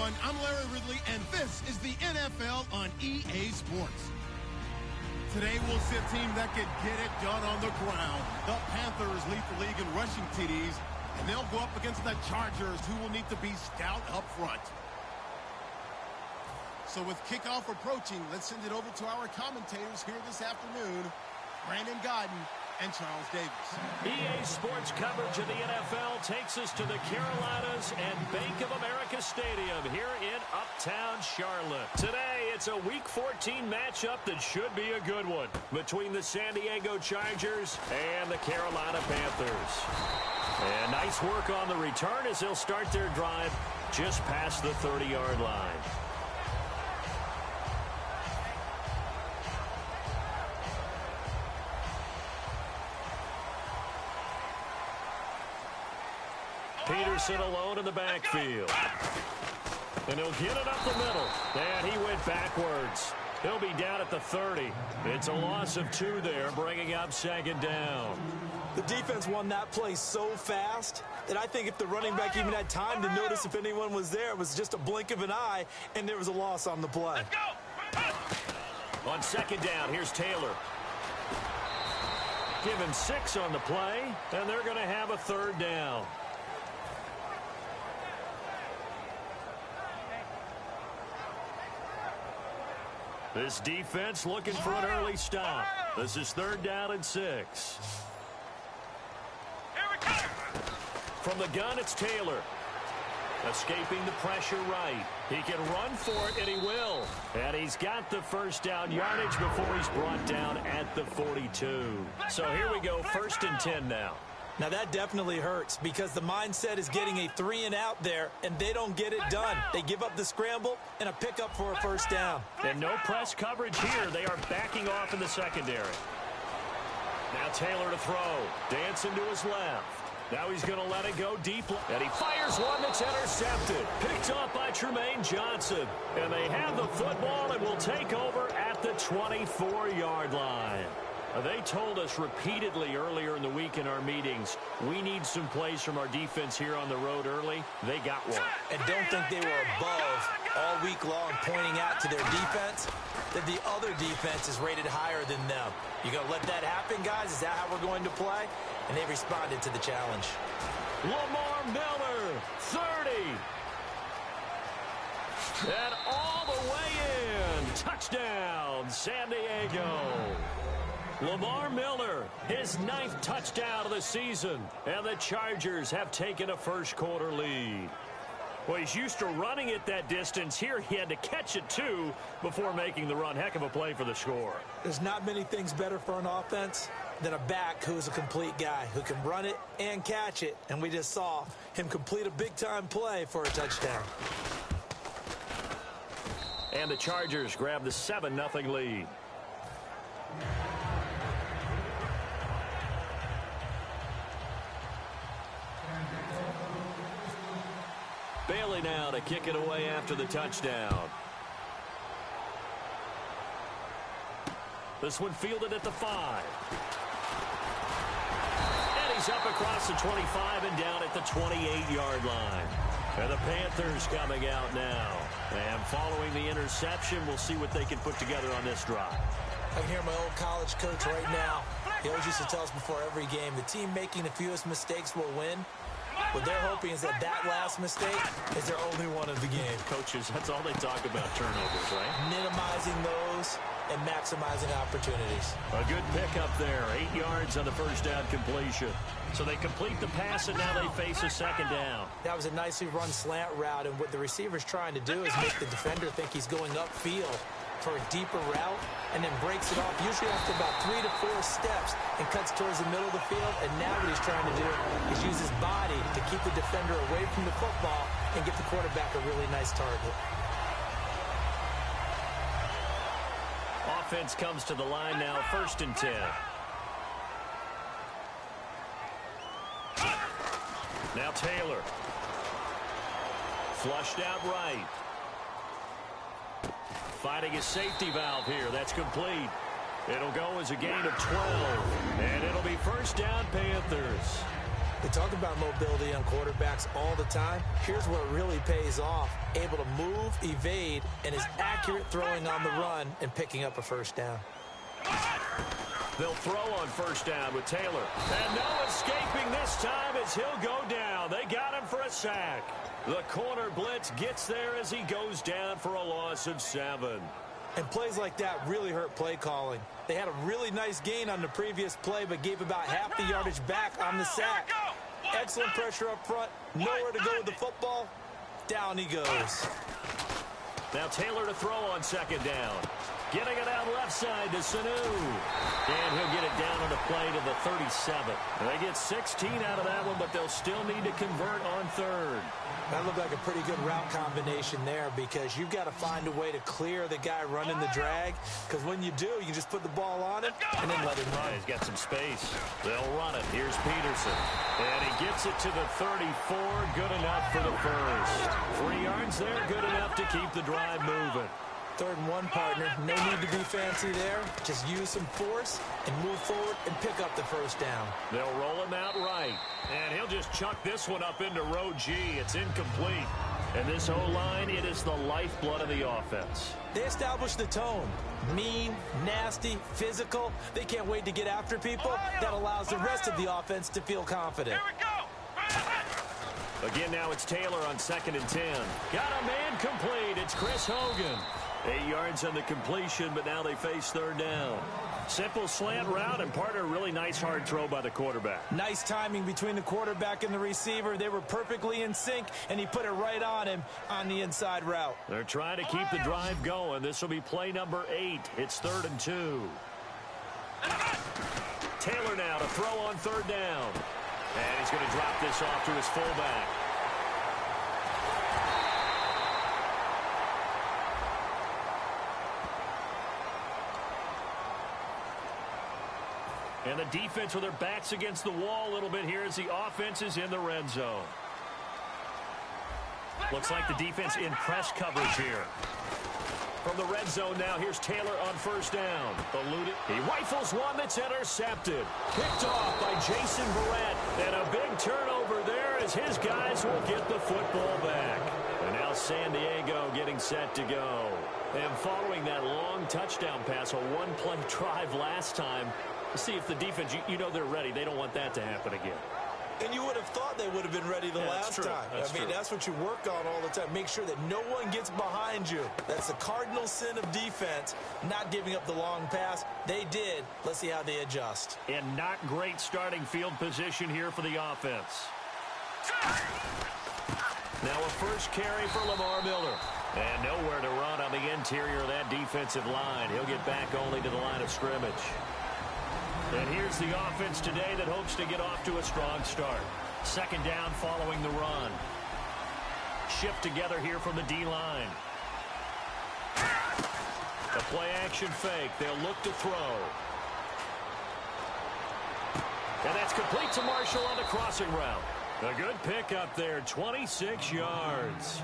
everyone. I'm Larry Ridley, and this is the NFL on EA Sports. Today, we'll see a team that can get it done on the ground. The Panthers lead the league in rushing TDs, and they'll go up against the Chargers, who will need to be stout up front. So with kickoff approaching, let's send it over to our commentators here this afternoon, Brandon Godden and Charles Davis. EA Sports coverage of the NFL takes us to the Carolinas and Bank of America Stadium here in Uptown Charlotte. Today, it's a Week 14 matchup that should be a good one between the San Diego Chargers and the Carolina Panthers. And nice work on the return as they'll start their drive just past the 30-yard line. Peterson alone in the backfield. And he'll get it up the middle. And he went backwards. He'll be down at the 30. It's a loss of 2 there, bringing up second down. The defense won that play so fast that I think if the running back even had time to notice if anyone was there, it was just a blink of an eye, and there was a loss on the play. On second down, here's Taylor. Give him 6 on the play, and they're going to have a third down. This defense looking for an early stop. This is third down and 6. From the gun, it's Taylor. Escaping the pressure right. He can run for it, and he will. And he's got the first down yardage before he's brought down at the 42. So here we go, 1st and 10 now. Now that definitely hurts because the mindset is getting a 3-and-out there, and they don't get it done. They give up the scramble and a pickup for a first down. And no press coverage here. They are backing off in the secondary. Now Taylor to throw. Dancing to his left. Now he's going to let it go deep. And he fires one that's intercepted. Picked up by Tremaine Johnson. And they have the football and will take over at the 24-yard line. They told us repeatedly earlier in the week in our meetings, we need some plays from our defense here on the road early. They got one. And don't think they were above all week long pointing out to their defense that the other defense is rated higher than them. You going to let that happen, guys? Is that how we're going to play? And they responded to the challenge. Lamar Miller, 30. And all the way in. Touchdown, San Diego. Lamar Miller, his 9th touchdown of the season, and the Chargers have taken a first-quarter lead. Well, he's used to running it that distance. Here he had to catch it, too, before making the run. Heck of a play for the score. There's not many things better for an offense than a back who's a complete guy, who can run it and catch it, and we just saw him complete a big-time play for a touchdown. And the Chargers grab the 7-0 lead. Bailey now to kick it away after the touchdown. This one fielded at the 5. And he's up across the 25 and down at the 28-yard line. And the Panthers coming out now. And following the interception, we'll see what they can put together on this drive. I can hear my old college coach right now. He always used to tell us before every game, the team making the fewest mistakes will win. What they're hoping is that that last mistake is their only one of the game. Coaches, that's all they talk about, turnovers, right? Minimizing those and maximizing opportunities. A good pickup there, 8 yards on the first down completion. So they complete the pass, and now they face a second down. That was a nicely run slant route, and what the receiver's trying to do is make the defender think he's going upfield for a deeper route, and then breaks it off, usually after about 3 to 4 steps, and cuts towards the middle of the field. And now what he's trying to do is use his body to keep the defender away from the football and get the quarterback a really nice target. Offense comes to the line now, 1st and 10. Now Taylor. Flushed out right. Finding a safety valve here. That's complete. It'll go as a gain of 12. And it'll be first down, Panthers. They talk about mobility on quarterbacks all the time. Here's where it really pays off. Able to move, evade, and is accurate throwing on the run and picking up a first down. They'll throw on first down with Taylor. And no escaping this time as he'll go down. They got him for a sack. The corner blitz gets there as he goes down for a loss of 7. And plays like that really hurt play calling. They had a really nice gain on the previous play, but gave about half the yardage back on the sack. Excellent pressure up front. Nowhere to go with the football. Down he goes. Now Taylor to throw on second down. Getting it out left side to Sanu. And he'll get it down on the play to the 37. And they get 16 out of that one, but they'll still need to convert on third. That looked like a pretty good route combination there, because you've got to find a way to clear the guy running the drag, because when you do, you can just put the ball on him and then let him run. Yeah, he's got some space. They'll run it. Here's Peterson. And he gets it to the 34. Good enough for the first. 3 yards there. Good enough to keep the drive moving. 3rd and 1, partner. No need to be fancy there. Just use some force and move forward and pick up the first down. They'll roll him out right. And he'll just chuck this one up into row G. It's incomplete. And this O-line, it is the lifeblood of the offense. They established the tone. Mean, nasty, physical. They can't wait to get after people. That allows the rest of the offense to feel confident. Here we go. Again, now it's Taylor on 2nd and 10. Got a man complete. It's Chris Hogan. 8 yards on the completion, but now they face 3rd down. Simple slant route, and partner, really nice hard throw by the quarterback. Nice timing between the quarterback and the receiver. They were perfectly in sync, and he put it right on him on the inside route. They're trying to keep the drive going. This will be play number 8. It's 3rd and 2. Taylor now to throw on 3rd down. And he's going to drop this off to his fullback. And the defense with their backs against the wall a little bit here as the offense is in the red zone. Looks like the defense in press coverage here. From the red zone now, here's Taylor on 1st down. Eluded. He rifles one that's intercepted. Picked off by Jason Barrett. And a big turnover there as his guys will get the football back. And now San Diego getting set to go. And following that long touchdown pass, a one-play drive last time, see if the defense, you know they're ready. They don't want that to happen again. And you would have thought they would have been ready the last time. I mean, that's what you work on all the time. Make sure that no one gets behind you. That's the cardinal sin of defense, not giving up the long pass. They did. Let's see how they adjust. And not great starting field position here for the offense. Now a first carry for Lamar Miller. And nowhere to run on the interior of that defensive line. He'll get back only to the line of scrimmage. And here's the offense today that hopes to get off to a strong start. 2nd down following the run. Shift together here from the D-line. A play-action fake. They'll look to throw. And that's complete to Marshall on the crossing route. A good pick up there, 26 yards.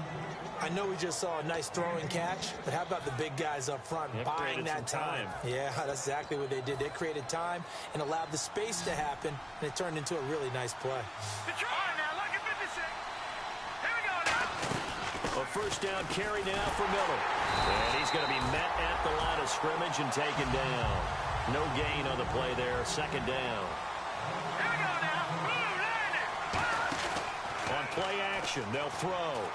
I know we just saw a nice throwing catch, but how about the big guys up front buying that time? Yeah, that's exactly what they did. They created time and allowed the space to happen, and it turned into a really nice play. A first down carry now for Miller. And he's going to be met at the line of scrimmage and taken down. No gain on the play there, 2nd down. On play action, they'll throw.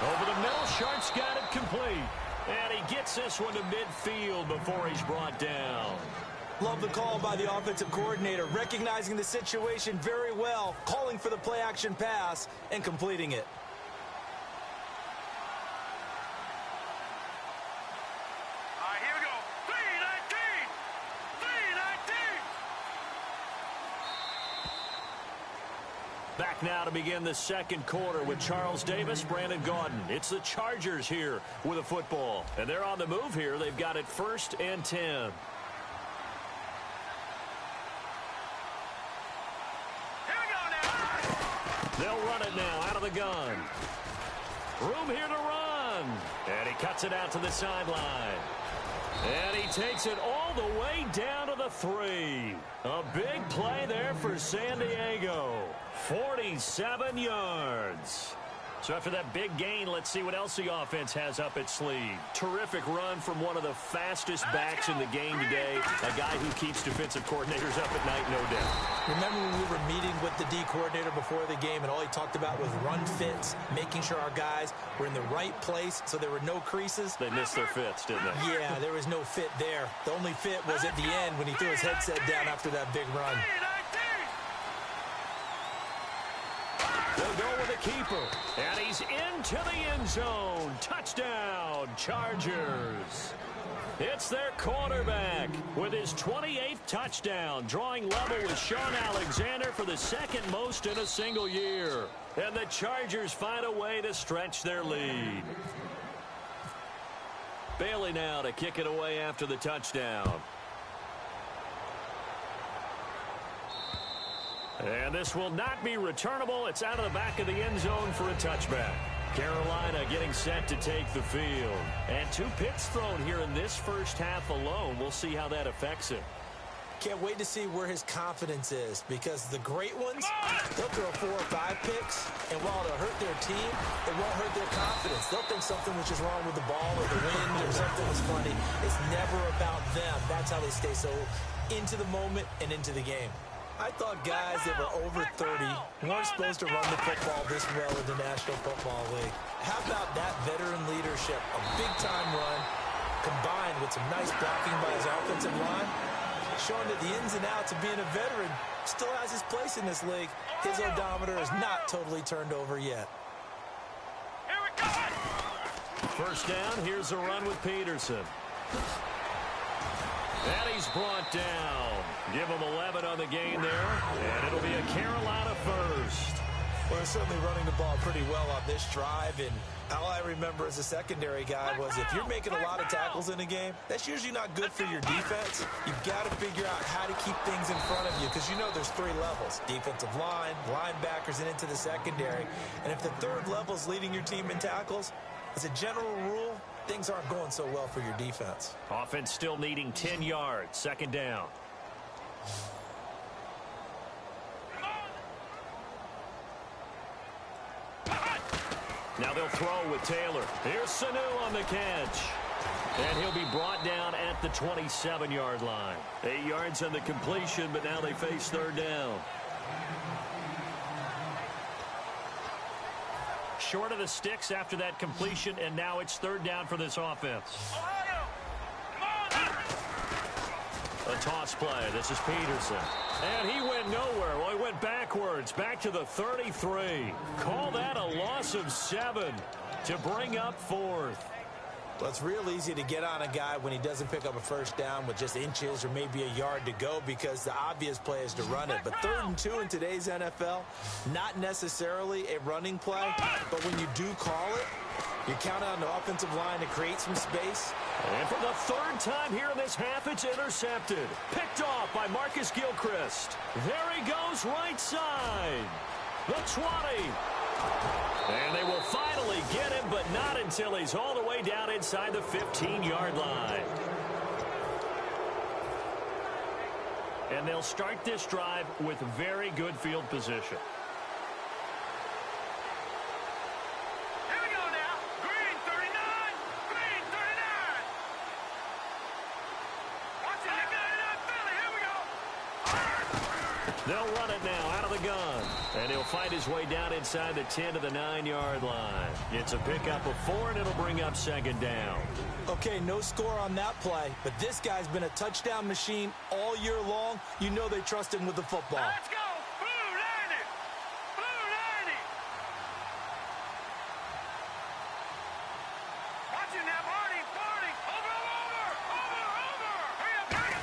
Over the middle, Sharp's got it complete. And he gets this one to midfield before he's brought down. Love the call by the offensive coordinator, recognizing the situation very well, calling for the play-action pass, and completing it. All right, here we go. 3-19! 3-19! Back now to begin the 2nd quarter with Charles Davis, Brandon Gaudin. It's the Chargers here with a football. And they're on the move here. They've got it 1st and 10. They'll run it now out of the gun. Room here to run. And he cuts it out to the sideline. And he takes it all the way down to the 3. A big play there for San Diego. 47 yards. So after that big gain, let's see what else the offense has up its sleeve. Terrific run from one of the fastest backs in the game today. A guy who keeps defensive coordinators up at night, no doubt. Remember when we were meeting with the D coordinator before the game and all he talked about was run fits, making sure our guys were in the right place so there were no creases? They missed their fits, didn't they? Yeah, there was no fit there. The only fit was at the end when he threw his headset down after that big run. They'll go with a keeper, and he's into the end zone. Touchdown, Chargers. It's their quarterback with his 28th touchdown, drawing level with Sean Alexander for the second most in a single year. And the Chargers find a way to stretch their lead. Bailey now to kick it away after the touchdown. And this will not be returnable. It's out of the back of the end zone for a touchback. Carolina getting set to take the field. And 2 picks thrown here in this first half alone. We'll see how that affects him. Can't wait to see where his confidence is, because the great ones, they'll throw 4 or 5 picks, and while it'll hurt their team, it won't hurt their confidence. They'll think something was just wrong with the ball or the wind or something was funny. It's never about them. That's how they stay so into the moment and into the game. I thought guys that were over 30 weren't supposed to run the football this well in the National Football League. How about that veteran leadership? A big-time run combined with some nice blocking by his offensive line, showing that the ins and outs of being a veteran still has his place in this league. His odometer is not totally turned over yet. First down, here's a run with Peterson. And he's brought down. Give him 11 on the game there, and it'll be a Carolina first. Well, they're certainly running the ball pretty well on this drive, and all I remember as a secondary guy was if you're making a lot of tackles in a game, that's usually not good for your defense. You've got to figure out how to keep things in front of you, because you know there's 3 levels: defensive line, linebackers, and into the secondary. And if the 3rd level is leading your team in tackles, as a general rule, things aren't going so well for your defense. Offense still needing 10 yards. Second down. Now they'll throw with Taylor. Here's Sanu on the catch. And he'll be brought down at the 27-yard line. 8 yards on the completion, but now they face third down. Short of the sticks after that completion, and now it's third down for this offense. A toss play. This is Peterson. And he went nowhere. Well, he went backwards, back to the 33. Call that a loss of 7 to bring up 4th. Well, it's real easy to get on a guy when he doesn't pick up a first down with just inches or maybe a yard to go, because the obvious play is to run it. But 3rd and 2 in today's NFL, not necessarily a running play, but when you do call it, you count on the offensive line to create some space. And for the 3rd time here in this half, it's intercepted. Picked off by Marcus Gilchrist. There he goes, right side. The 20. And they will finally get him, but not until he's all the way down inside the 15-yard line. And they'll start this drive with very good field position. Here we go now. Green 39. Green 39. Watch it. Philly. Here we go. They'll run it now out of the gun. And he'll fight his way down inside the 10 to the 9-yard line. It's a pickup of 4, and it'll bring up second down. Okay, no score on that play, but this guy's been a touchdown machine all year long. You know they trust him with the football. Let's go. Blue 90. Blue 90. Watch it now, Marty. Over. Hurry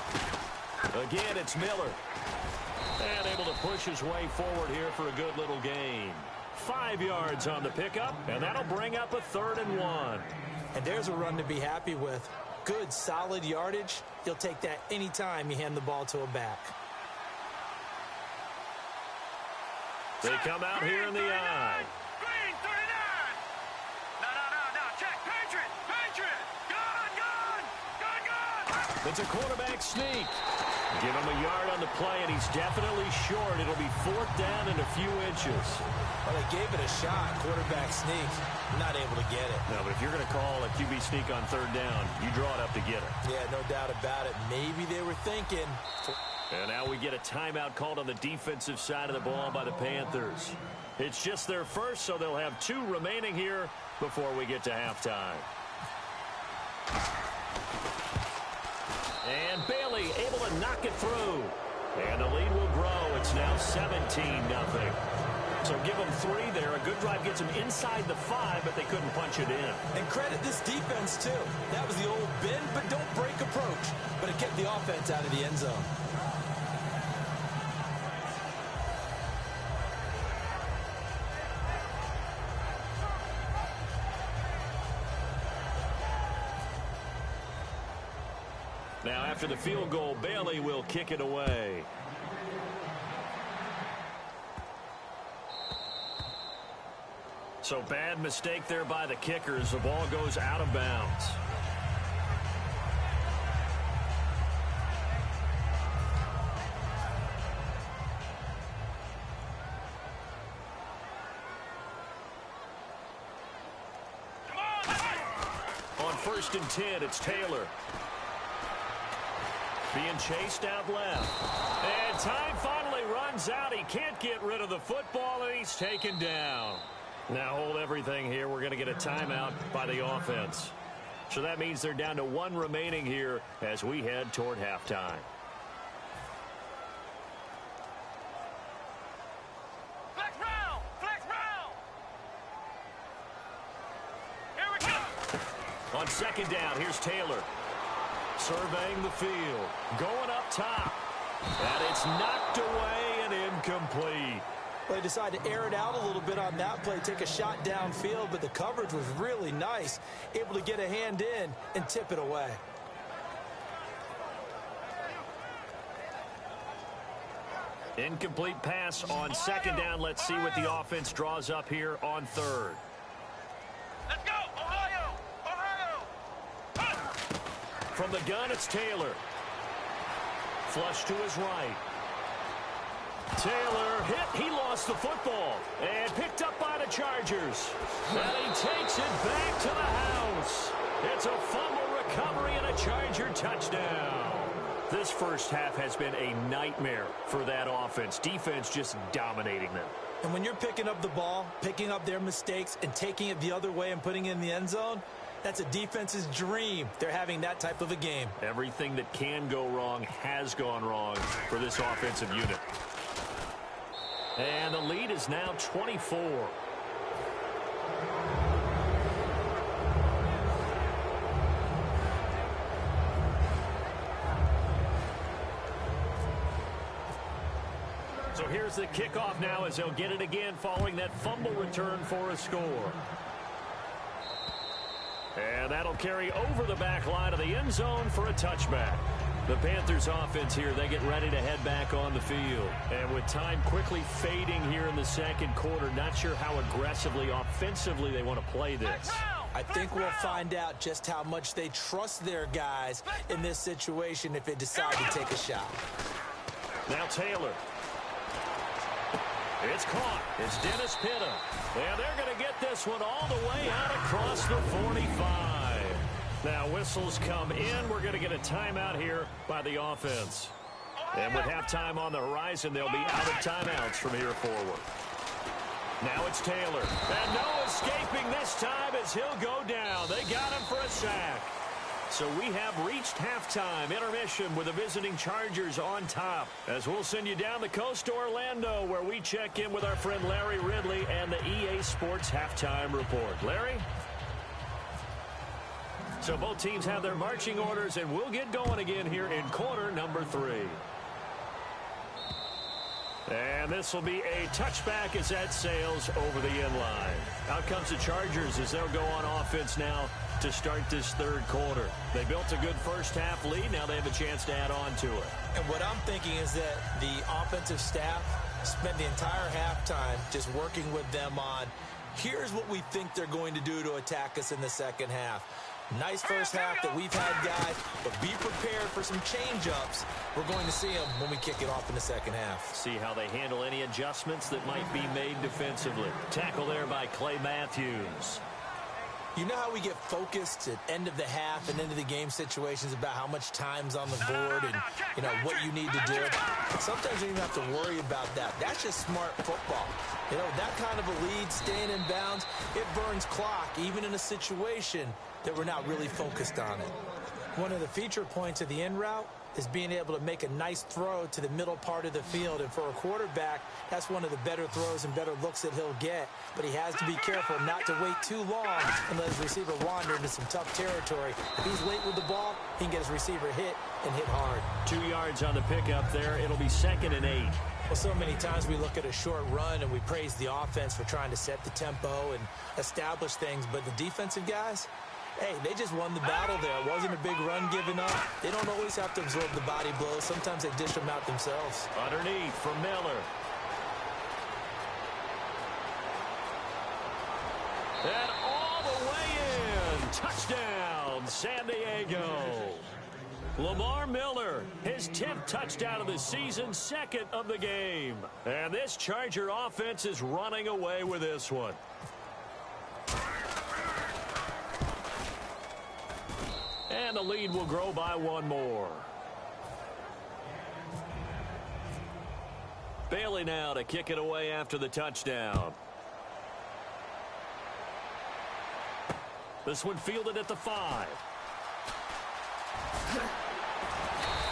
up. Again, it's Miller. And able to push his way forward here for a good little gain. 5 yards on the pickup, and that'll bring up a 3rd and 1. And there's a run to be happy with. Good, solid yardage. You'll take that anytime you hand the ball to a back. They come out here in the eye. Green 39. No. Check. Patriot. Gun. It's a quarterback sneak. Give him a yard on the play, and he's definitely short. It'll be 4th down and a few inches. Well, they gave it a shot. Quarterback sneak. Not able to get it. No, but if you're going to call a QB sneak on 3rd down, you draw it up to get it. Yeah, no doubt about it. Maybe they were thinking. And now we get a timeout called on the defensive side of the ball by the Panthers. It's just their first, so they'll have 2 remaining here before we get to halftime. And Bailey able to knock it through. And the lead will grow. It's now 17-0. So give them 3 there. A good drive gets them inside the 5, but they couldn't punch it in. And credit this defense, too. That was the old bend, but don't break approach. But it kept the offense out of the end zone. Now, after the field goal, Bailey will kick it away. So bad mistake there by the kickers. The ball goes out of bounds. On 1st and 10, it's Taylor. Being chased out left. And time finally runs out. He can't get rid of the football, and he's taken down. Now hold everything here. We're going to get a timeout by the offense. So that means they're down to 1 remaining here as we head toward halftime. Flex round! Flex round! Here we go! On 2nd down, here's Taylor. Surveying the field. Going up top. And it's knocked away and incomplete. They decided to air it out a little bit on that play, take a shot downfield, but the coverage was really nice. Able to get a hand in and tip it away. Incomplete pass on 2nd down. Let's see what the offense draws up here on 3rd. Let's go! Ohio! Ohio! From the gun, it's Taylor. Flush to his right. Taylor hit. He lost the football. And picked up by the Chargers. And he takes it back to the house. It's a fumble recovery and a Charger touchdown. This first half has been a nightmare for that offense. Defense just dominating them. And when you're picking up the ball, picking up their mistakes, and taking it the other way and putting it in the end zone, that's a defense's dream. They're having that type of a game. Everything that can go wrong has gone wrong for this offensive unit. And the lead is now 24. So here's the kickoff now as they'll get it again following that fumble return for a score. And that'll carry over the back line of the end zone for a touchback. The Panthers offense here, they get ready to head back on the field. And with time quickly fading here in the 2nd quarter, not sure how aggressively, offensively they want to play this. I think we'll find out just how much they trust their guys in this situation if they decide to take a shot. Now Taylor. It's caught. It's Dennis Pitta. And they're going to get this one all the way out across the 45. Now whistles come in. We're going to get a timeout here by the offense. And with halftime on the horizon, they'll be out of timeouts from here forward. Now it's Taylor. And no escaping this time as he'll go down. They got him for a sack. So we have reached halftime intermission with the visiting Chargers on top. As we'll send you down the coast to Orlando where we check in with our friend Larry Ridley and the EA Sports Halftime Report. Larry? So both teams have their marching orders, and we'll get going again here in quarter number 3. And this will be a touchback as that sails over the end line. Out comes the Chargers as they'll go on offense now to start this 3rd quarter. They built a good first half lead. Now they have a chance to add on to it. And what I'm thinking is that the offensive staff spent the entire halftime just working with them on, here's what we think they're going to do to attack us in the 2nd half. Nice first half that we've had, guys, but be prepared for some change-ups. We're going to see them when we kick it off in the second half. See how they handle any adjustments that might be made defensively. Tackle there by Clay Matthews. You know how we get focused at end of the half and into the game situations about how much time's on the board and, you know, what you need to do? Sometimes you don't even have to worry about that. That's just smart football. You know, that kind of a lead, staying in bounds, it burns clock, even in a situation that we're not really focused on it. One of the feature points of the in route is being able to make a nice throw to the middle part of the field. And for a quarterback, that's one of the better throws and better looks that he'll get. But he has to be careful not to wait too long and let his receiver wander into some tough territory. If he's late with the ball, he can get his receiver hit and hit hard. 2 yards on the pickup there. It'll be 2nd and 8. Well, so many times we look at a short run and we praise the offense for trying to set the tempo and establish things. But the defensive guys, hey, they just won the battle there. It wasn't a big run given up. They don't always have to absorb the body blows. Sometimes they dish them out themselves. Underneath for Miller. And all the way in. Touchdown, San Diego. Lamar Miller, his 10th touchdown of the season, 2nd of the game. And this Charger offense is running away with this one. And the lead will grow by 1 more. Bailey now to kick it away after the touchdown. This one fielded at the 5.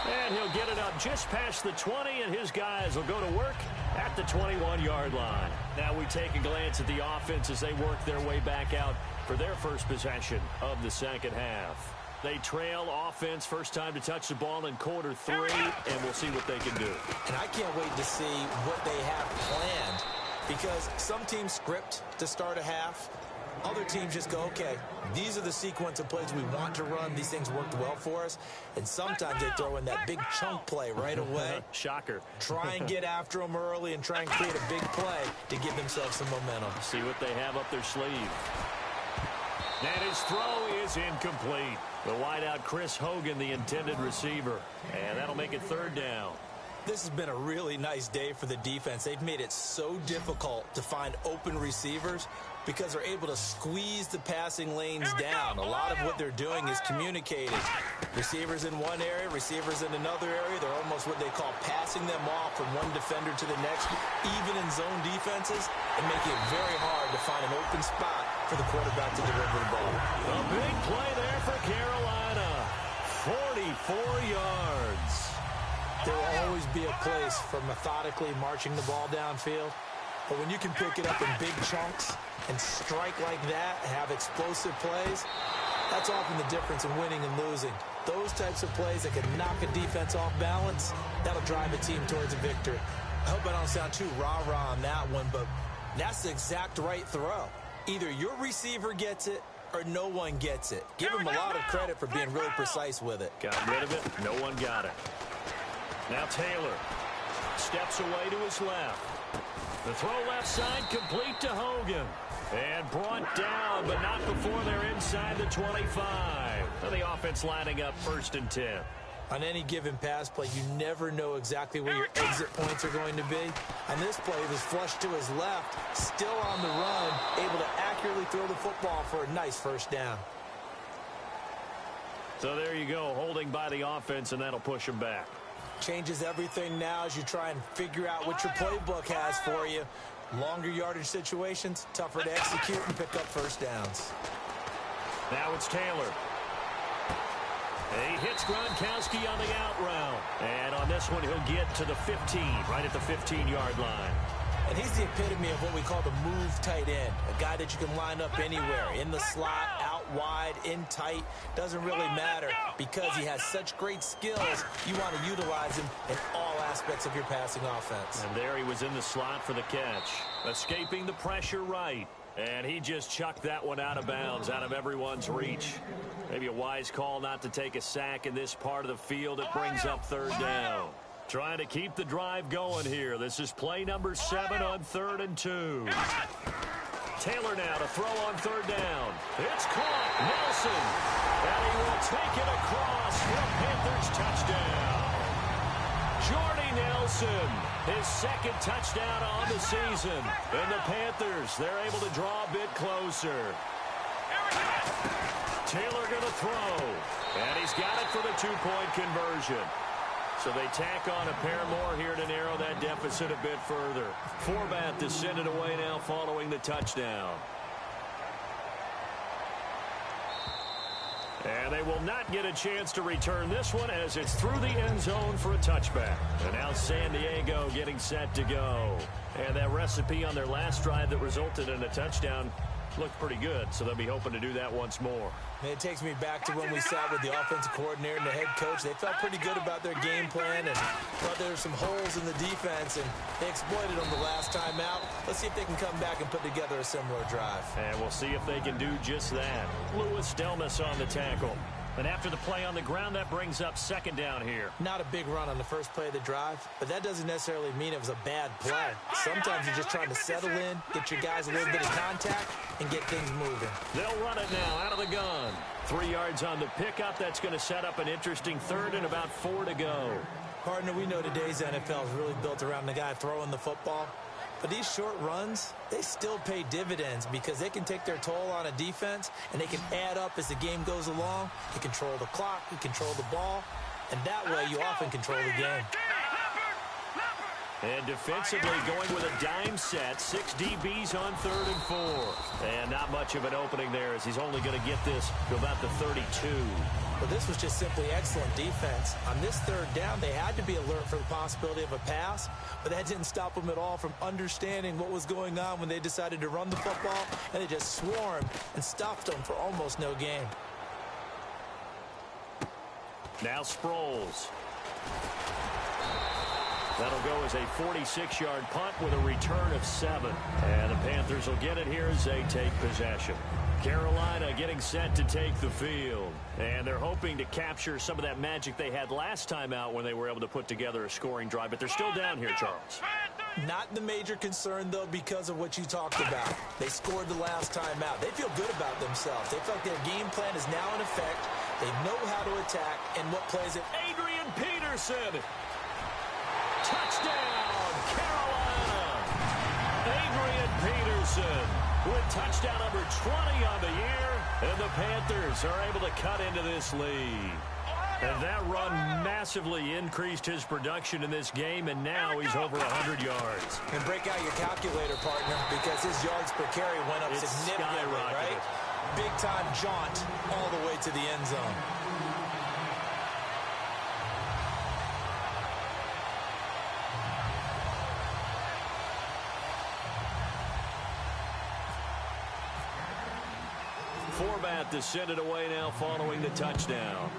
And he'll get it up just past the 20, and his guys will go to work at the 21-yard line. Now we take a glance at the offense as they work their way back out for their first possession of the second half. They trail offense, first time to touch the ball in quarter 3, and we'll see what they can do. And I can't wait to see what they have planned, because some teams script to start a half. Other teams just go, okay, these are the sequence of plays we want to run. These things worked well for us. And sometimes they throw in that big chunk play right away. Shocker. Try and get after them early and try and create a big play to give themselves some momentum. See what they have up their sleeve. And his throw is incomplete. The wideout Chris Hogan, the intended receiver. And that'll make it 3rd down. This has been a really nice day for the defense. They've made it so difficult to find open receivers because they're able to squeeze the passing lanes down. A lot of what they're doing is communicating. Receivers in one area, receivers in another area. They're almost what they call passing them off from one defender to the next, even in zone defenses, and making it very hard to find an open spot for the quarterback to deliver the ball. A big play there for Carolina. 44 yards. There will always be a place for methodically marching the ball downfield. But when you can pick it up in big chunks and strike like that, have explosive plays, that's often the difference in winning and losing. Those types of plays that can knock a defense off balance, that'll drive a team towards a victory. I hope I don't sound too rah-rah on that one, but that's the exact right throw. Either your receiver gets it or no one gets it. Give him a lot of credit for being really precise with it. Got rid of it. No one got it. Now Taylor steps away to his left. The throw left side complete to Hogan. And brought down, but not before they're inside the 25. And the offense lining up 1st and 10. On any given pass play, you never know exactly where your exit points are going to be. On this play, it was flushed to his left, still on the run, able to accurately throw the football for a nice 1st down. So there you go, holding by the offense, and that'll push him back. Changes everything now as you try and figure out what your playbook has for you. Longer yardage situations, tougher to execute and pick up 1st downs. Now it's Taylor. He hits Gronkowski on the out route. And on this one, he'll get to the 15, right at the 15-yard line. And he's the epitome of what we call the move tight end, a guy that you can line up anywhere, in the slot, out wide, in tight, doesn't really matter because he has such great skills. You want to utilize him in all aspects of your passing offense. And there he was in the slot for the catch, escaping the pressure right. And he just chucked that one out of bounds, out of everyone's reach. Maybe a wise call not to take a sack in this part of the field. It brings up 3rd down. Trying to keep the drive going here. This is play number 7 on 3rd and 2. Taylor now to throw on third down. It's caught. Nelson. And he will take it across for a Panthers touchdown. Jordy Nelson, his second touchdown on the season. And the Panthers, they're able to draw a bit closer. Taylor going to throw. And he's got it for the two-point conversion. So they tack on a pair more here to narrow that deficit a bit further. Forbath to send it away now following the touchdown. And they will not get a chance to return this one as it's through the end zone for a touchback. And now San Diego getting set to go. And that recipe on their last drive that resulted in a touchdown looked pretty good, so they'll be hoping to do that once more. It takes me back to when we sat with the offensive coordinator and the head coach. They felt pretty good about their game plan and thought there were some holes in the defense, and they exploited them the last time out. Let's see if they can come back and put together a similar drive. And we'll see if they can do just that. Louis Delmas on the tackle. And after the play on the ground, that brings up second down here. Not a big run on the first play of the drive, but that doesn't necessarily mean it was a bad play. Sometimes you're just trying to settle in, get your guys a little bit of contact, and get things moving. They'll run it now out of the gun. 3 yards on the pickup. That's going to set up an interesting third and about 4 to go. Partner, we know today's NFL is really built around the guy throwing the football. But these short runs, they still pay dividends because they can take their toll on a defense, and they can add up as the game goes along. You control the clock, you control the ball, and that way you often control the game. And defensively going with a dime set, 6 DBs on 3rd and 4. And not much of an opening there as he's only going to get this to about the 32. Well, this was just simply excellent defense. On this third down, they had to be alert for the possibility of a pass, but that didn't stop them at all from understanding what was going on when they decided to run the football, and they just swarmed and stopped them for almost no gain. Now Sproles. That'll go as a 46-yard punt with a return of 7. And the Panthers will get it here as they take possession. Carolina getting set to take the field. And they're hoping to capture some of that magic they had last time out when they were able to put together a scoring drive. But they're still down here, Charles. Not the major concern, though, because of what you talked about. They scored the last time out. They feel good about themselves. They feel like their game plan is now in effect. They know how to attack and what plays it. Adrian Peterson. Touchdown, Carolina. Adrian Peterson with touchdown number 20 on the year. And the Panthers are able to cut into this lead. And that run massively increased his production in this game, and now he's over 100 yards. And break out your calculator, partner, because his yards per carry went up significantly, right? Big-time jaunt all the way to the end zone. Forbath to send it away now following the touchdown.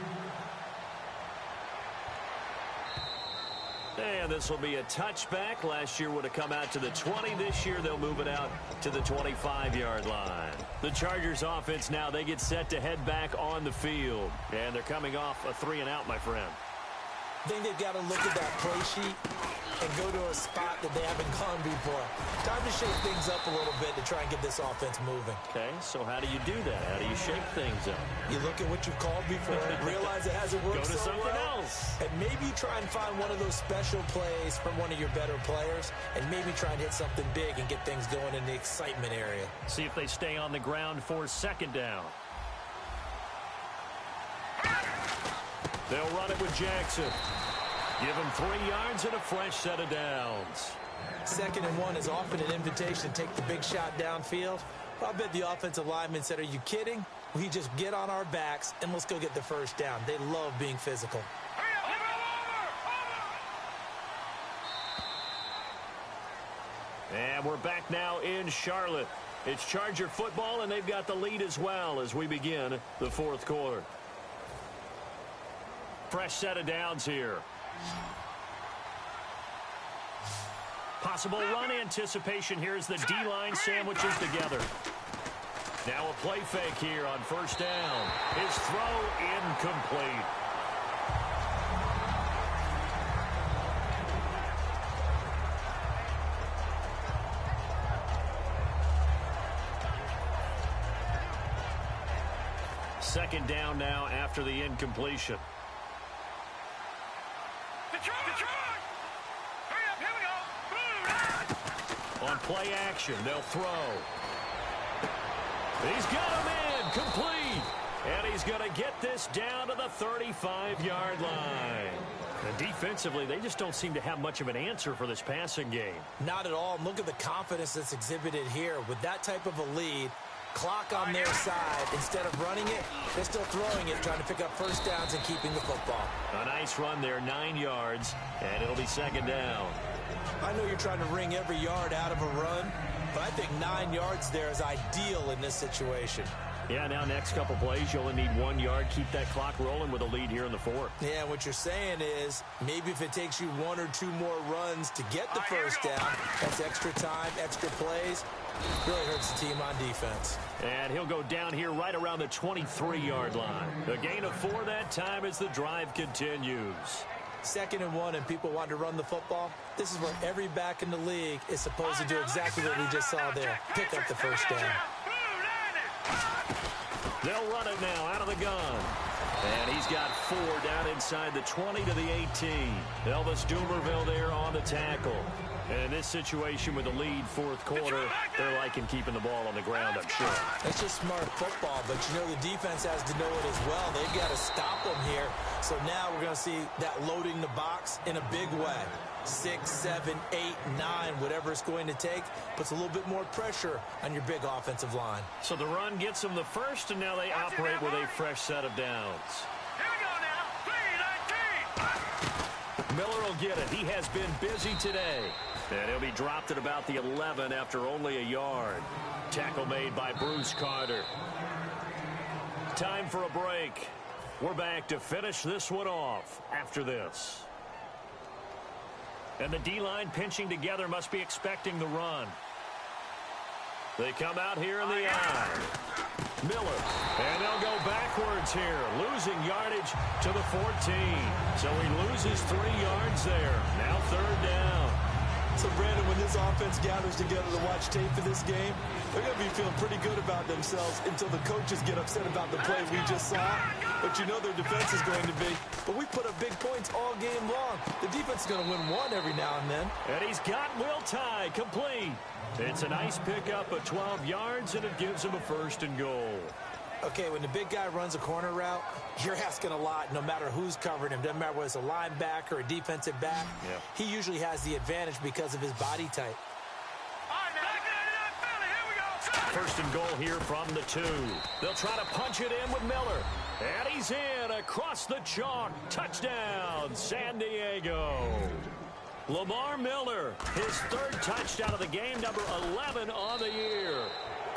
And this will be a touchback. Last year would have come out to the 20. This year they'll move it out to the 25-yard line. The Chargers offense now, they get set to head back on the field. And they're coming off a 3-and-out, my friend. I think they've got to look at that play sheet and go to a spot that they haven't gone before. Time to shake things up a little bit to try and get this offense moving. Okay, so how do you do that? How do you shake things up? You look at what you've called before, realize it hasn't worked Go to so something well, else. and maybe try and find one of those special plays from one of your better players, and maybe try and hit something big and get things going in the excitement area. See if they stay on the ground for second down. They'll run it with Jackson. Give him 3 yards and a fresh set of downs. 2nd and 1 is often an invitation to take the big shot downfield. I bet the offensive lineman said, are you kidding? We just get on our backs and let's go get the first down. They love being physical. And we're back now in Charlotte. It's Charger football, and they've got the lead as well as we begin the 4th quarter. Fresh set of downs here. Possible run anticipation here as the D-line sandwiches together. Now a play fake here on first down. His throw incomplete. second down now after the incompletion. Detroit! Hurry up, here we go. On play action, they'll throw. He's got him in, complete. And he's going to get this down to the 35-yard line. And defensively, they just don't seem to have much of an answer for this passing game. Not at all. Look at the confidence that's exhibited here. With that type of a lead, clock on their side, instead of running it, they're still throwing it, trying to pick up first downs and keeping the football. A nice run there, 9 yards, and it'll be second down. I know you're trying to wring every yard out of a run, but I think 9 yards there is ideal in this situation. Yeah, now next couple plays, you only need 1 yard. Keep that clock rolling with a lead here in the fourth. Yeah, what you're saying is maybe if it takes you 1 or 2 more runs to get the first down, that's extra time, extra plays. Really hurts the team on defense. And he'll go down here right around the 23-yard line. A gain of 4 that time as the drive continues. 2nd and 1, and people want to run the football. This is where every back in the league is supposed to do exactly what we just saw there. Pick up the first down. They'll run it now out of the gun. And he's got 4 down inside the 20 to the 18. Elvis Dumerville there on the tackle. And in this situation with the lead fourth quarter, they're liking keeping the ball on the ground, I'm sure. That's just smart football, but you know the defense has to know it as well. They've got to stop them here. So now we're going to see that loading the box in a big way. 6, 7, 8, 9, whatever it's going to take, puts a little bit more pressure on your big offensive line. So the run gets them the first, and now they operate with a fresh set of downs. Here we go now. 3-19. Miller will get it. He has been busy today. And he'll be dropped at about the 11 after only a yard. Tackle made by Bruce Carter. Time for a break. We're back to finish this one off after this. And the D-line pinching together must be expecting the run. They come out here in the eye. Miller. And they'll go backwards here, losing yardage to the 14. So he loses 3 yards there. Now 3rd down. So, Brandon, when this offense gathers together to watch tape for this game, they're going to be feeling pretty good about themselves until the coaches get upset about the play we just saw. But you know their defense is going to be. But we put up big points all game long. The defense is going to win one every now and then. And he's got Will Tye complete. It's a nice pickup of 12 yards, and it gives him a 1st and goal. Okay, when the big guy runs a corner route, you're asking a lot no matter who's covering him. Doesn't matter whether it's a linebacker or a defensive back. Yeah. He usually has the advantage because of his body type. First and goal here from the 2. They'll try to punch it in with Miller. And he's in across the chalk. Touchdown, San Diego. Lamar Miller, his 3rd touchdown of the game, number 11 on the year.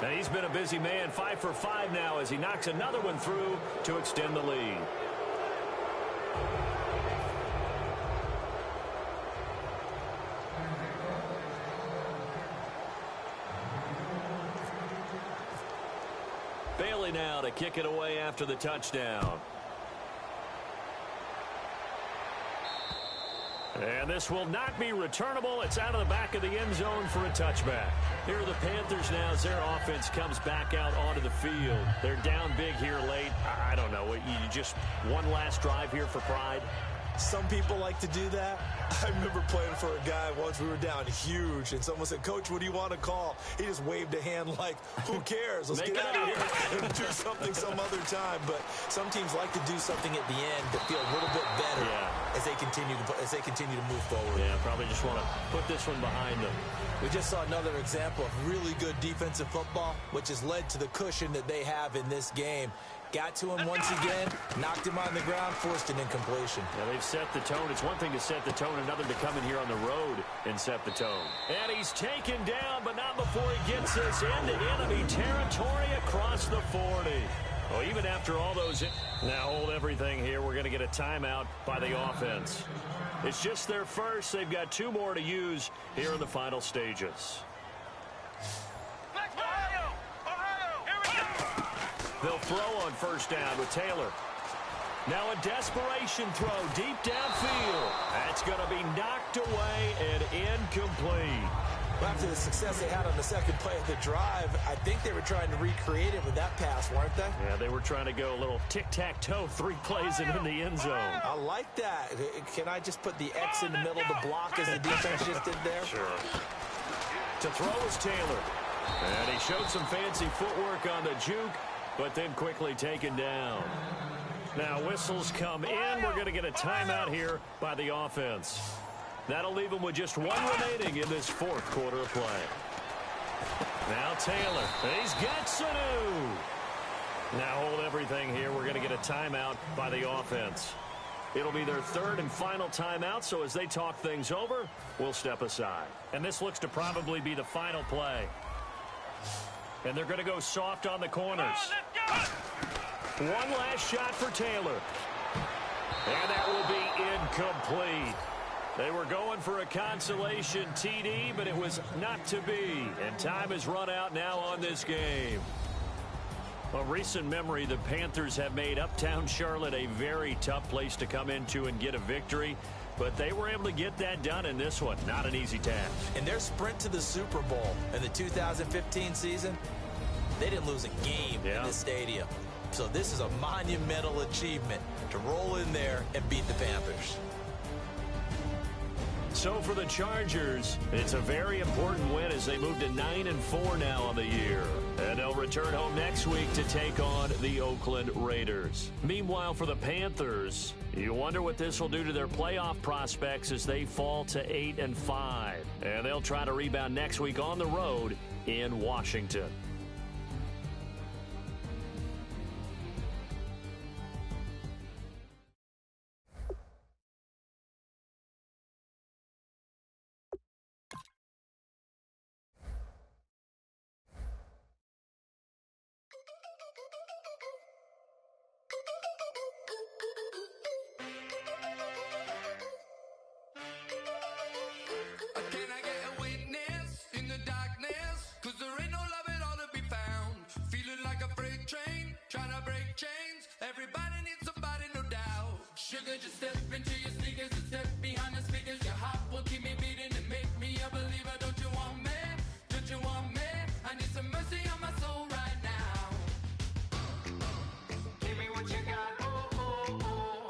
And he's been a busy man, 5 for 5 now as he knocks another one through to extend the lead. Bailey now to kick it away after the touchdown. And this will not be returnable. It's out of the back of the end zone for a touchback. Here are the Panthers now as their offense comes back out onto the field. They're down big here late. I don't know. You just one last drive here for pride? Some people like to do that. I remember playing for a guy once. We were down huge, and someone said, "Coach, what do you want to call?" He just waved a hand like, "Who cares? Let's get out of here and do something some other time." But some teams like to do something at the end to feel a little bit better as they continue to move forward. Yeah, probably just want to put this one behind them. We just saw another example of really good defensive football, which has led to the cushion that they have in this game. Got to him once again, knocked him on the ground, forced an incompletion. Yeah, they've set the tone. It's one thing to set the tone, another to come in here on the road and set the tone. And he's taken down, but not before he gets us into enemy territory across the 40. Well, even after all those... Now hold everything here. We're going to get a timeout by the offense. It's just their first. They've got 2 more to use here in the final stages. They'll throw on first down with Taylor. Now a desperation throw deep downfield. That's going to be knocked away and incomplete. After the success they had on the second play of the drive, I think they were trying to recreate it with that pass, weren't they? Yeah, they were trying to go a little tic-tac-toe, 3 plays and in the end zone. I like that. Can I just put the X in the middle of the block as the defense just did there? Sure. To throw is Taylor. And he showed some fancy footwork on the juke, but then quickly taken down. Now whistles come in. We're going to get a timeout here by the offense. That'll leave them with just 1 remaining in this 4th quarter of play. Now Taylor. He's got Sanu. Now hold everything here. We're going to get a timeout by the offense. It'll be their 3rd and final timeout, so as they talk things over, we'll step aside. And this looks to probably be the final play. And they're going to go soft on the corners. One last shot for Taylor. And that will be incomplete. They were going for a consolation TD, but it was not to be. And time has run out now on this game. A recent memory, the Panthers have made Uptown Charlotte a very tough place to come into and get a victory. But they were able to get that done in this one. Not an easy task. In their sprint to the Super Bowl in the 2015 season, they didn't lose a game in this stadium. So this is a monumental achievement to roll in there and beat the Panthers. So for the Chargers, it's a very important win as they move to 9-4 now on the year. And they'll return home next week to take on the Oakland Raiders. Meanwhile, for the Panthers, you wonder what this will do to their playoff prospects as they fall to 8-5. And they'll try to rebound next week on the road in Washington. Just step into your sneakers and step behind the speakers. Your heart will keep me beating and make me a believer. Don't you want me? Don't you want me? I need some mercy on my soul right now. Give me what you got. Oh, oh, oh.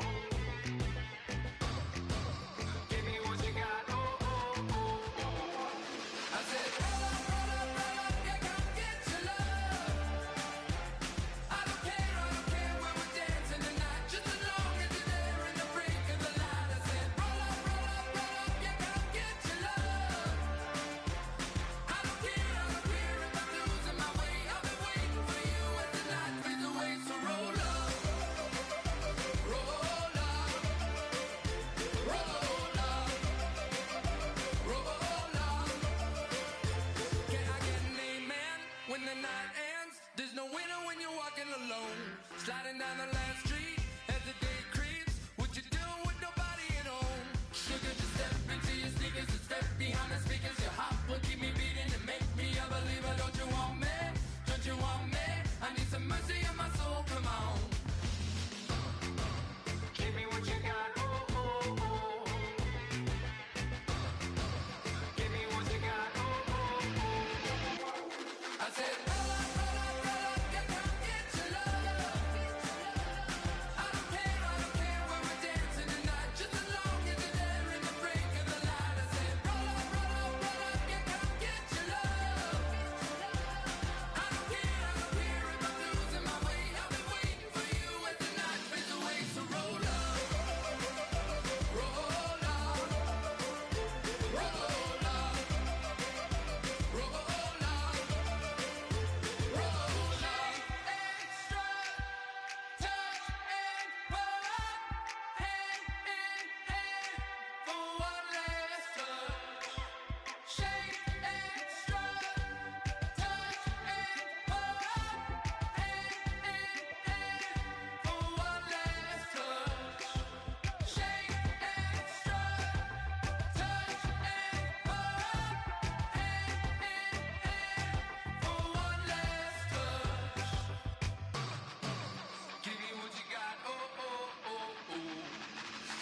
Give me what you got. Oh, oh, oh, oh. I said, roll up, yeah, come get your love. I don't care where we're dancing tonight. Just as long as you're there. Sliding down the last street as the day creeps. What you doing with nobody at home? Sugar, just step into your sneakers and step behind the speakers. Your heart will keep me beating and make me a believer. Don't you want me? Don't you want me? I need some mercy on my soul. Come on. Give me what you got. Oh, oh, oh. Give me what you got. Oh, oh, oh. I said, roll up, yeah, come get your love.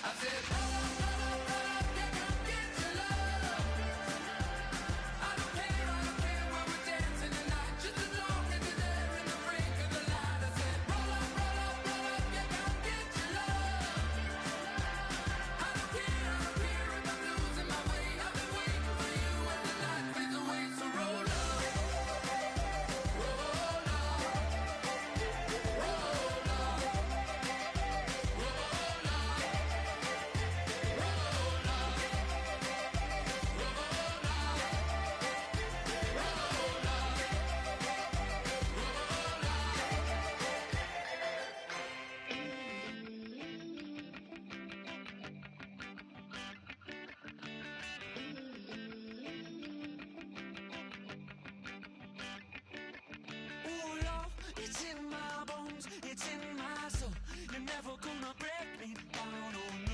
I said, yeah, come get your love. I don't It's in my bones, it's in my soul. You're never gonna break me down, oh no.